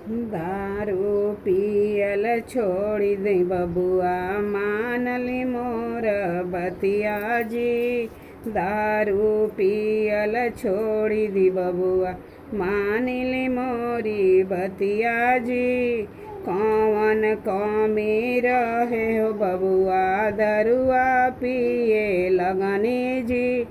दारू पियल छोड़ी दे बबुआ, मान ली मोर बतिया जी। दारू पियल छोड़ी दी बबुआ, मान ली मोरी बतिया जी। कौन कमी रहे हो बबुआ, दरुआ पिए लगनी जी।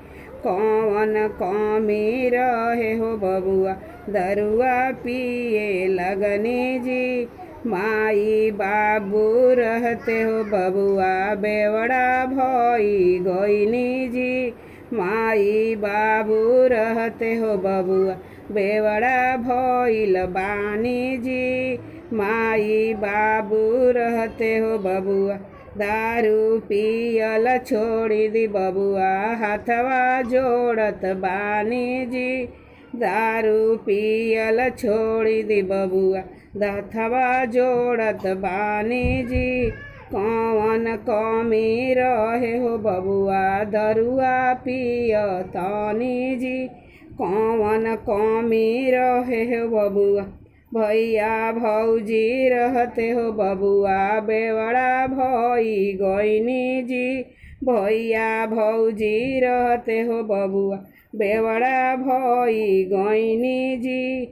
कौन कमी रहे हो बबुआ, दरुआ पिए लगनी जी। माई बाबू रहते हो बबुआ, बेवड़ा भई गईनी जी। माई बाबू रहते हो बबुआ, बेवड़ा भइल बानी जी। माई बाबू रहते हो बबुआ, दारू पियल छोड़ी दी बबुआ, हाथवा जोड़त बानी जी। दारू पियल छोड़ी दी बबुआ, हाथवा जोड़त बानी जी। कौन कमी रहे हो बबुआ, दरुआ पिय तानी जी। कौन कमी रहे हो बबुआ, भैया भौजी रहते हो बबुआ, बेवड़ा भई गईनी जी। भैया भौजी रहते हो बबुआ, बेवड़ा भई गईनी जी।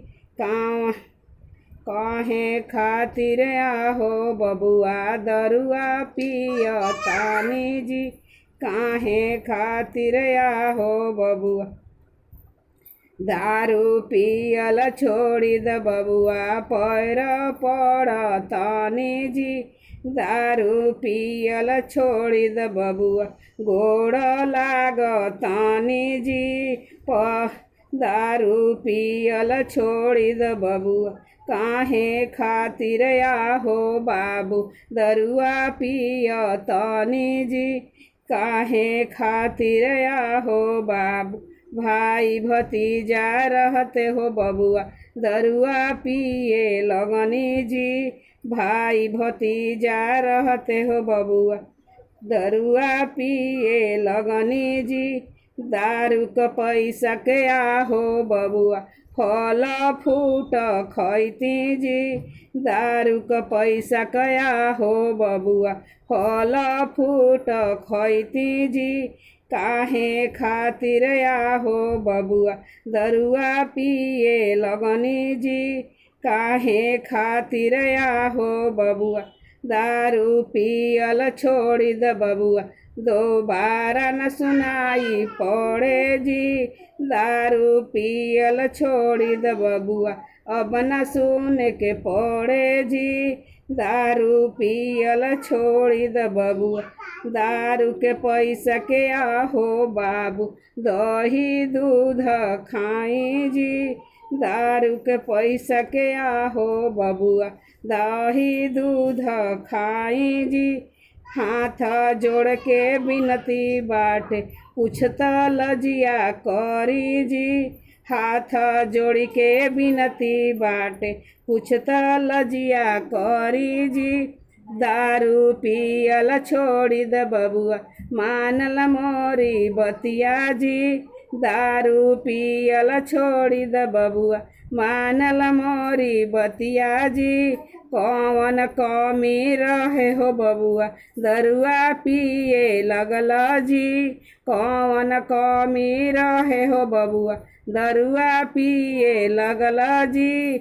काहे खातिर आहो बबुआ, दरुआ पिय तानी जी। काहे खातिर आहो बबुआ, दारू पियल छोड़ी द बबुआ, पैर पड़तानी जी। दारू पियल छोड़ी द बबुआ, गोड़ लागतानी जी। दारू पियल छोड़ी द बबुआ, काहे खातिर आहो बाबू, दरुआ पिय तानी जी। काहे खातिर आहो बाबू, भाई भतीजा रहते हो बबुआ, दरुआ पिए लगनी जी। भाई भतीजा रहते हो बबुआ, दरुआ पिए लगनी जी। दारू क पैसा के आहो बबुआ, फल फूट खैती जी। दारू क पैसा के आहो बबुआ, फल फूट खैती जी। काहे खातिर आहो बबुआ, दरुआ पिए लगनी जी। काहे खातिर आहो बबुआ, दारू पियल छोड़ी द बबुआ, दोबारा न सुनाई पड़े जी। दारू पियल छोड़ी द बबुआ, अब न सुन के पड़े जी। दारू पियल छोड़ी द बबुआ, दारू के पैसा के आहो बाबू, दही दूध खाई जी। दारू के पैसा के आहो बबुआ, दही दूध खाई जी। हाथ जोड़ के विनती बाटे, पूछत लजिया करी जी। हाथ जोड़ के विनती बाटे, पूछत लजिया करी जी। दारू पियल छोड़ी द बबुआ, मानल मोरी बतिया जी। दारू पियल छोड़ी द बबुआ, मानल मोरी बतिया जी। कौन कमी रहे हो बबुआ, दरुआ पिए लगल जी। कौन कमी रहे हो बबुआ, दरुआ पिए लगल जी।